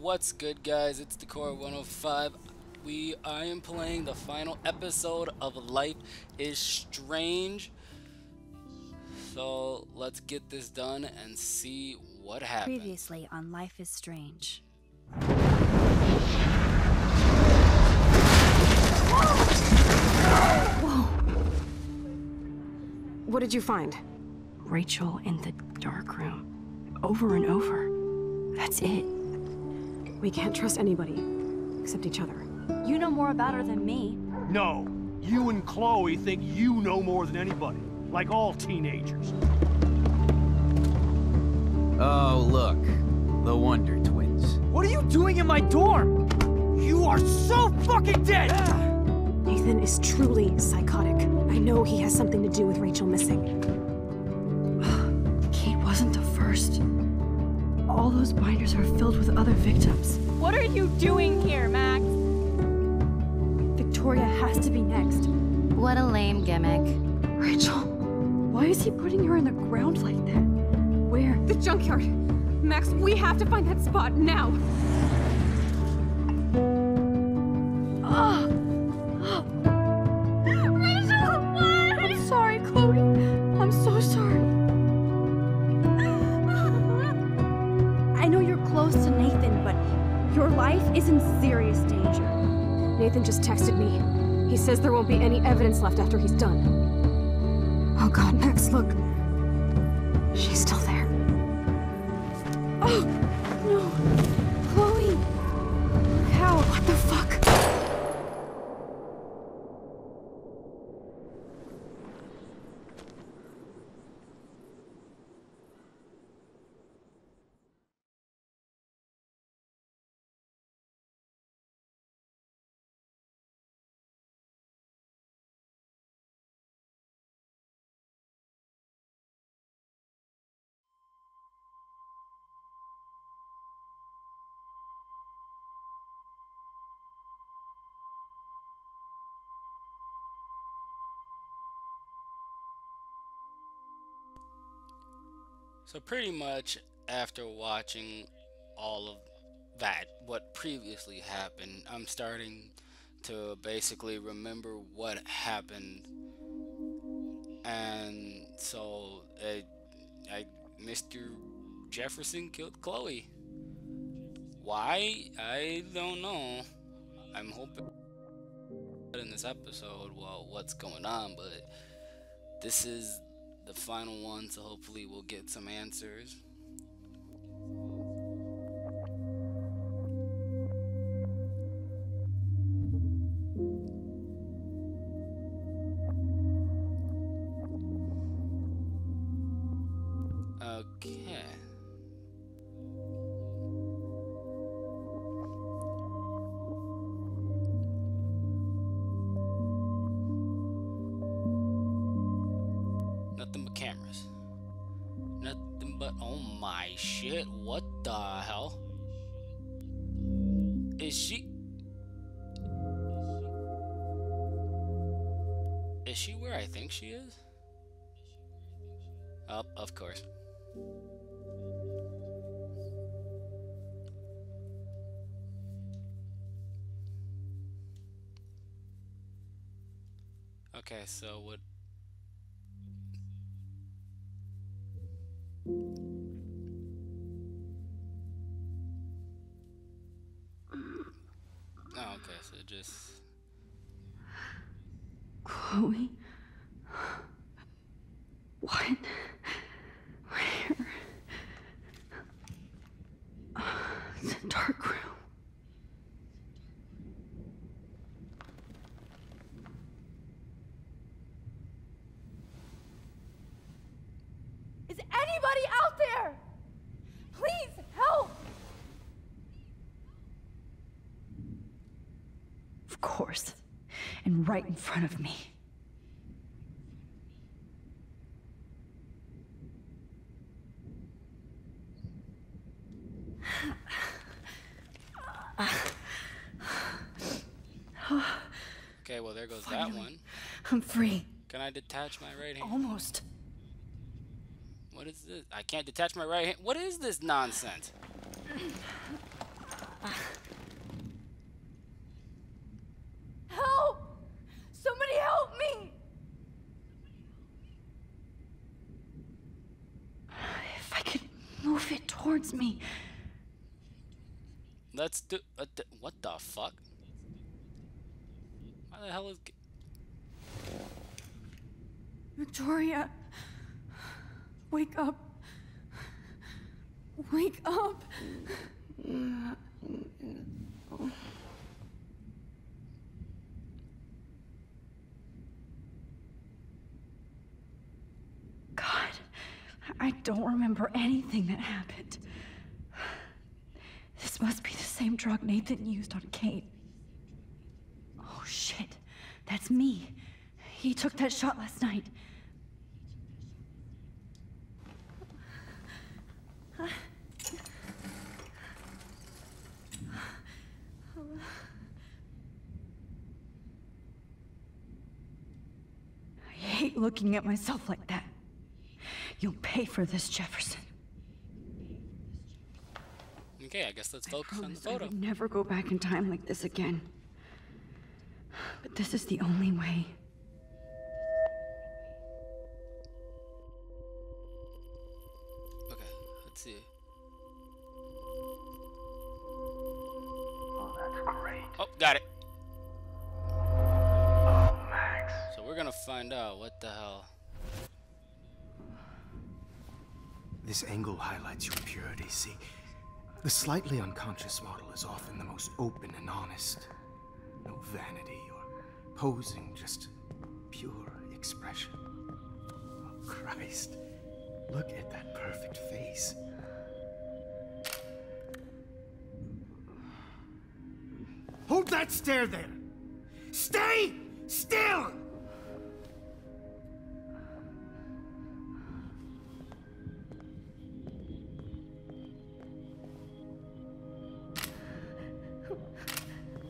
What's good, guys? It's the Core 105. I am playing the final episode of Life is Strange. So let's get this done and see what happens. Previously on Life is Strange. Whoa! What did you find? Rachel in the dark room. Over and over. That's it. We can't trust anybody, except each other. You know more about her than me. No. You and Chloe think you know more than anybody. Like all teenagers. Oh, look. The Wonder Twins. What are you doing in my dorm? You are so fucking dead! Nathan is truly psychotic. I know he has something to do with Rachel missing. Kate wasn't the first. All those binders are filled with other victims. What are you doing here, Max? Victoria has to be next. What a lame gimmick. Rachel, why is he putting her in the ground like that? Where? The junkyard. Max, we have to find that spot now. Rachel, what? I'm sorry, Chloe. I'm so sorry. I know you're close to Nathan, but your life is in serious danger. Nathan just texted me. He says there won't be any evidence left after he's done. Oh God, Max, look. She's still there. Oh, no. Chloe. How? What the fuck? So pretty much after watching all of that, what previously happened, I'm starting to basically remember what happened. And so Mr. Jefferson killed Chloe. Why? I don't know. I'm hoping in this episode, well, what's going on, but this is the final one, so hopefully we'll get some answers. Okay. Nothing but cameras. Nothing but, oh my shit, what the hell? Is she where I think she is? Oh, of course. Okay, so what? Oh, okay, so just... Chloe? What? Where? It's a dark room. Is anybody out there? Please help! Of course. And right in front of me. Okay, well there goes Finally, that one. I'm free. Can I detach my right hand? Almost. What is this? I can't detach my right hand. What is this nonsense? Help! Somebody help me! If I could move it towards me. Let's do. What the fuck? Why the hell is? Victoria, wake up. Wake up. God, I don't remember anything that happened. This must be the same drug Nathan used on Kate. Oh shit, that's me. He took that shot last night. I hate looking at myself like that. You'll pay for this, Jefferson. Okay, I guess let's focus on the I photo. would never go back in time like this again. But this is the only way. Okay, let's see. Oh, that's great. Oh, got it. Oh, Max. So we're gonna find out what the hell. This angle highlights your purity, see? The slightly unconscious model is often the most open and honest. No vanity or posing, just pure expression. Oh, Christ. Look at that perfect face. Hold that stare there! Stay still!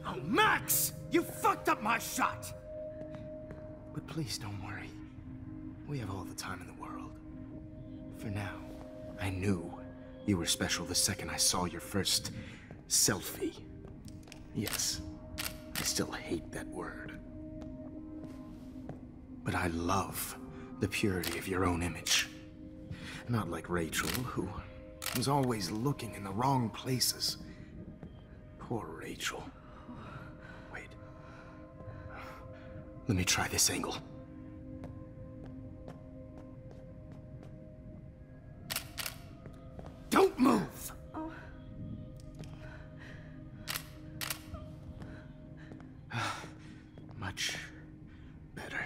Oh, Max! You fucked up my shot! But please don't worry. We have all the time in the world. For now, I knew you were special the second I saw your first selfie. Yes, I still hate that word. But I love the purity of your own image. Not like Rachel, who was always looking in the wrong places. Poor Rachel. Wait. Let me try this angle. Don't move! Much better.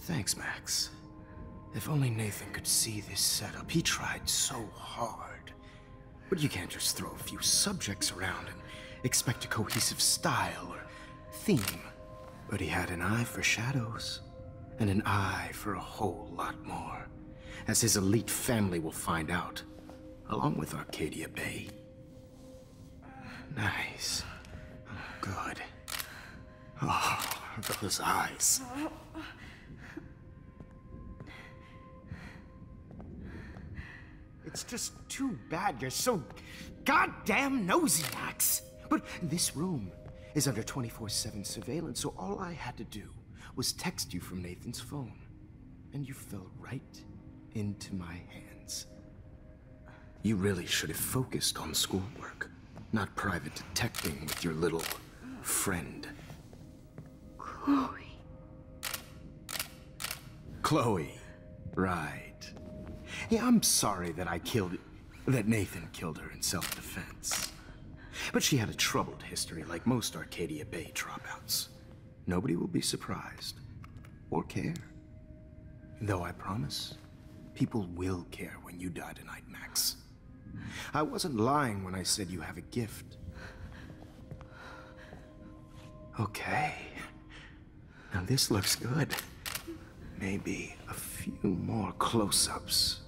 Thanks, Max. If only Nathan could see this setup. He tried so hard. But you can't just throw a few subjects around and expect a cohesive style or theme. But he had an eye for shadows, and an eye for a whole lot more, as his elite family will find out, along with Arcadia Bay. Nice. Good. Oh, those eyes. It's just too bad you're so goddamn nosy, Max. But this room is under 24/7 surveillance, so all I had to do was text you from Nathan's phone. And you fell right into my hands. You really should have focused on schoolwork, not private detecting with your little friend. Chloe. Chloe, right. Yeah, I'm sorry that that Nathan killed her in self-defense. But she had a troubled history like most Arcadia Bay dropouts. Nobody will be surprised, or care. Though I promise, people will care when you die tonight, Max. I wasn't lying when I said you have a gift. Okay. Now this looks good. Maybe a few more close-ups.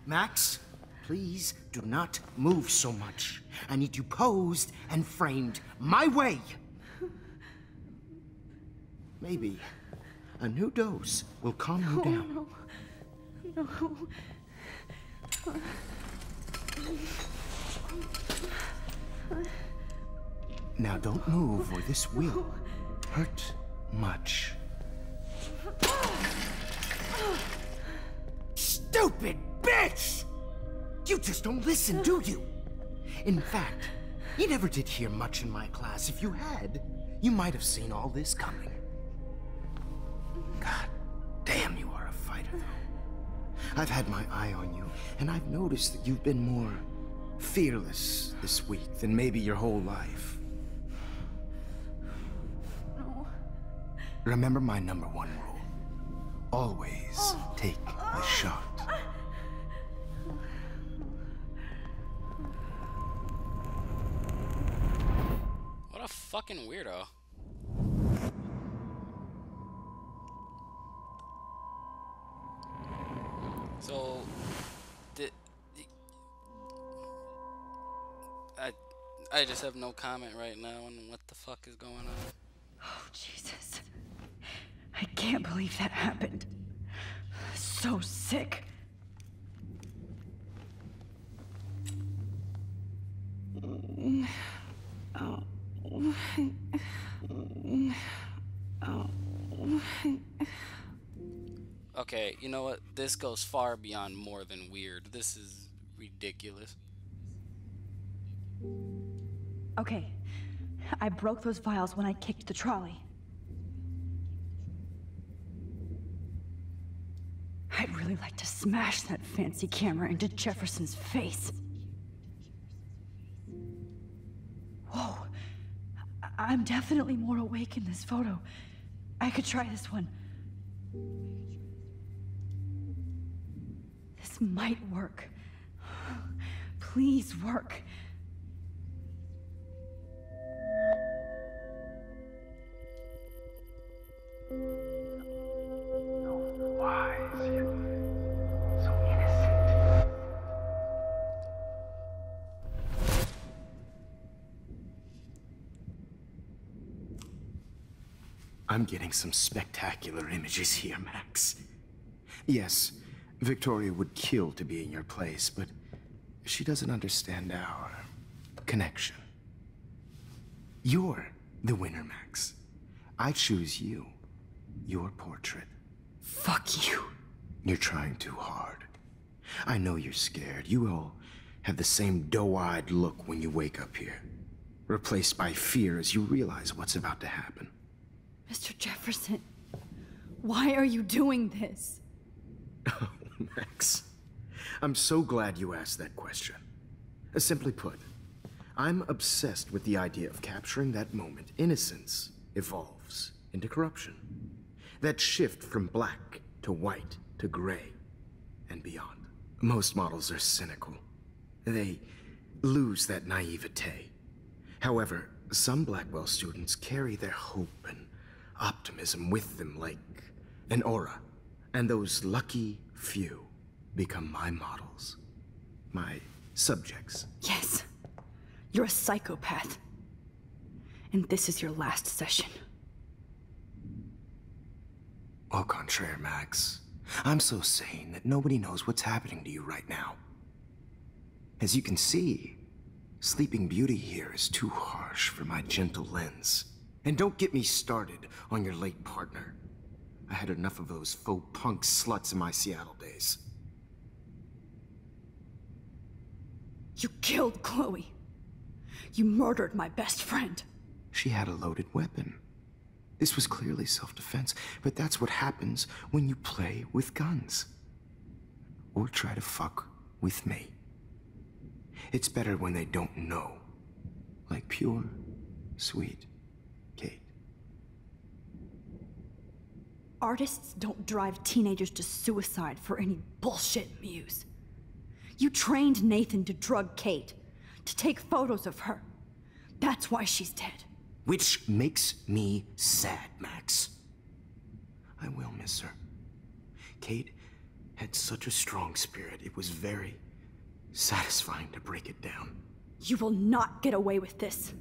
Max, please do not move so much. I need you posed and framed my way. Maybe a new dose will calm you down. No. Now don't move or this will hurt much. Stupid bitch! You just don't listen, do you? In fact, you never did hear much in my class. If you had, you might have seen all this coming. God damn, you are a fighter, though. I've had my eye on you, and I've noticed that you've been more fearless this week than maybe your whole life. Remember my #1 rule. Always take the shot. What a fucking weirdo. So, I just have no comment right now on what the fuck is going on. Oh, Jesus. I can't believe that happened. So sick. Okay, you know what? This goes far beyond more than weird. This is ridiculous. Okay, I broke those vials when I kicked the trolley. I'd really like to smash that fancy camera into Jefferson's face. Whoa, I'm definitely more awake in this photo. I could try this one. This might work. Please work. I'm getting some spectacular images here, Max. Yes, Victoria would kill to be in your place, but she doesn't understand our connection. You're the winner, Max. I choose you. Your portrait. Fuck you. You're trying too hard. I know you're scared. You all have the same doe-eyed look when you wake up here, replaced by fear as you realize what's about to happen. Mr. Jefferson, why are you doing this? Oh, Max. I'm so glad you asked that question. Simply put, I'm obsessed with the idea of capturing that moment innocence evolves into corruption. That shift from black to white to gray and beyond. Most models are cynical. They lose that naivete. However, some Blackwell students carry their hope and optimism with them like an aura. And those lucky few become my models. My subjects. Yes. You're a psychopath. And this is your last session. Au contraire, Max. I'm so sane that nobody knows what's happening to you right now. As you can see, Sleeping Beauty here is too harsh for my gentle lens. And don't get me started on your late partner. I had enough of those faux punk sluts in my Seattle days. You killed Chloe. You murdered my best friend. She had a loaded weapon. This was clearly self-defense, but that's what happens when you play with guns. Or try to fuck with me. It's better when they don't know. Like pure, sweet Kate. Artists don't drive teenagers to suicide for any bullshit muse. You trained Nathan to drug Kate, to take photos of her. That's why she's dead. Which makes me sad, Max. I will miss her. Kate had such a strong spirit, it was very satisfying to break it down. You will not get away with this.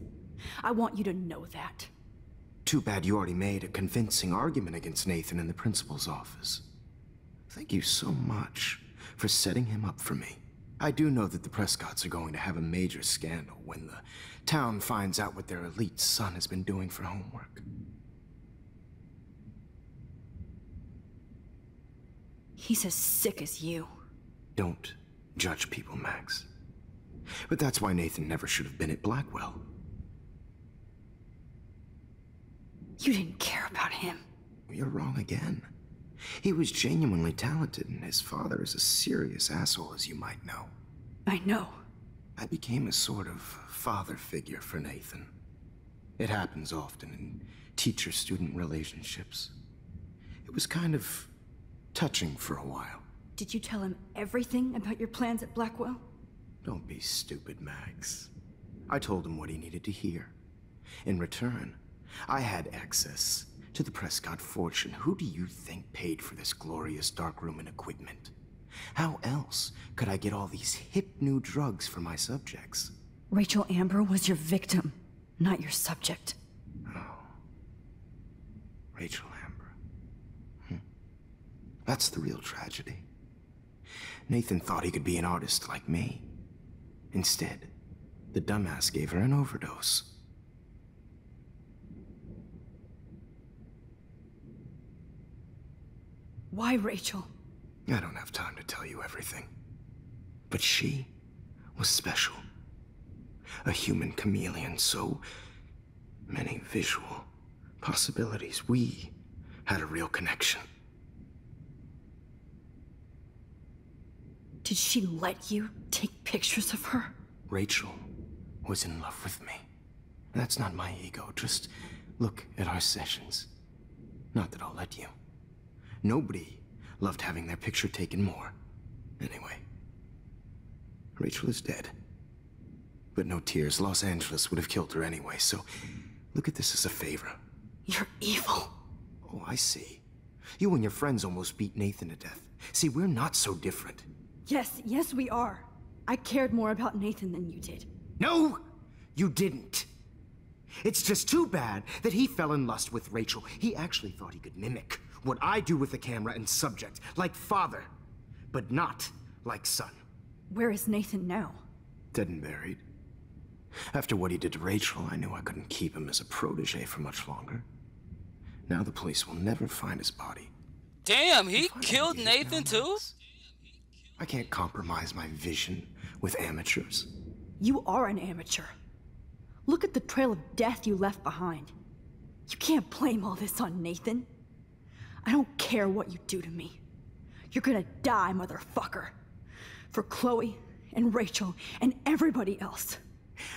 I want you to know that. Too bad you already made a convincing argument against Nathan in the principal's office. Thank you so much for setting him up for me. I do know that the Prescotts are going to have a major scandal when the town finds out what their elite son has been doing for homework. He's as sick as you. Don't judge people, Max. But that's why Nathan never should have been at Blackwell. You didn't care about him. You're wrong again. He was genuinely talented, and his father is a serious asshole, as you might know. I know. I became a sort of father figure for Nathan. It happens often in teacher-student relationships. It was kind of touching for a while. Did you tell him everything about your plans at Blackwell? Don't be stupid, Max. I told him what he needed to hear. In return, I had access to the Prescott fortune. Who do you think paid for this glorious darkroom and equipment? How else could I get all these hip new drugs for my subjects? Rachel Amber was your victim, not your subject. Oh. Rachel Amber. That's the real tragedy. Nathan thought he could be an artist like me. Instead, the dumbass gave her an overdose. Why Rachel? I don't have time to tell you everything. But she was special. A human chameleon, so many visual possibilities. We had a real connection. Did she let you take pictures of her? Rachel was in love with me. That's not my ego. Just look at our sessions. Not that I'll let you. Nobody loved having their picture taken more. Anyway, Rachel is dead. But no tears. Los Angeles would have killed her anyway, so look at this as a favor. You're evil. Oh, I see. You and your friends almost beat Nathan to death. See, we're not so different. Yes, we are. I cared more about Nathan than you did. No, you didn't. It's just too bad that he fell in lust with Rachel. He actually thought he could mimic what I do with the camera and subject, like father, but not like son. Where is Nathan now? Dead and buried. After what he did to Rachel, I knew I couldn't keep him as a protege for much longer. Now the police will never find his body. Damn, he killed Nathan too? I can't compromise my vision with amateurs. You are an amateur. Look at the trail of death you left behind. You can't blame all this on Nathan. I don't care what you do to me. You're gonna die, motherfucker. For Chloe and Rachel and everybody else.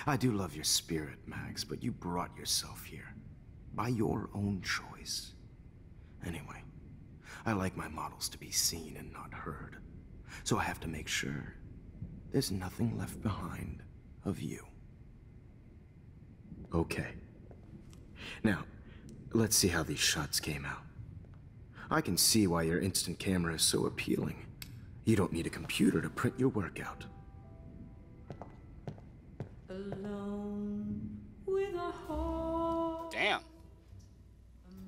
I do love your spirit, Max, but you brought yourself here. By your own choice. Anyway, I like my models to be seen and not heard. So I have to make sure there's nothing left behind of you. Okay. Now, let's see how these shots came out. I can see why your instant camera is so appealing. You don't need a computer to print your work out. Damn.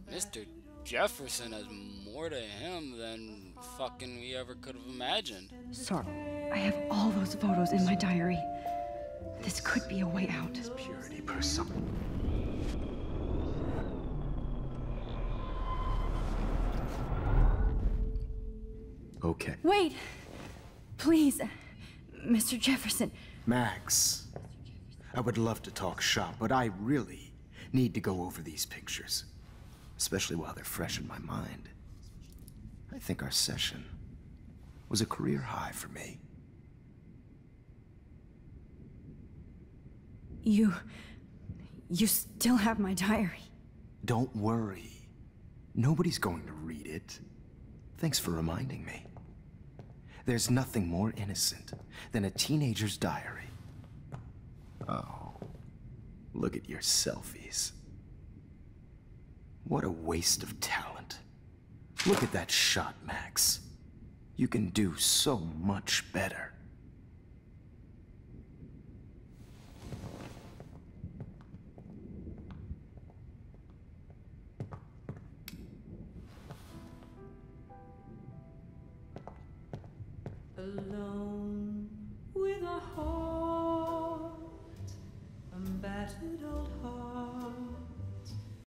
Mr. Jefferson has more to him than fucking we ever could have imagined. Sorry, I have all those photos in my diary. This could be a way out. Purity per some. Okay. Wait! Please, Mr. Jefferson. Max, I would love to talk shop, but I really need to go over these pictures. Especially while they're fresh in my mind. I think our session was a career high for me. You still have my diary. Don't worry. Nobody's going to read it. Thanks for reminding me. There's nothing more innocent than a teenager's diary. Oh, look at your selfies. What a waste of talent. Look at that shot, Max. You can do so much better. Alone battered old heart.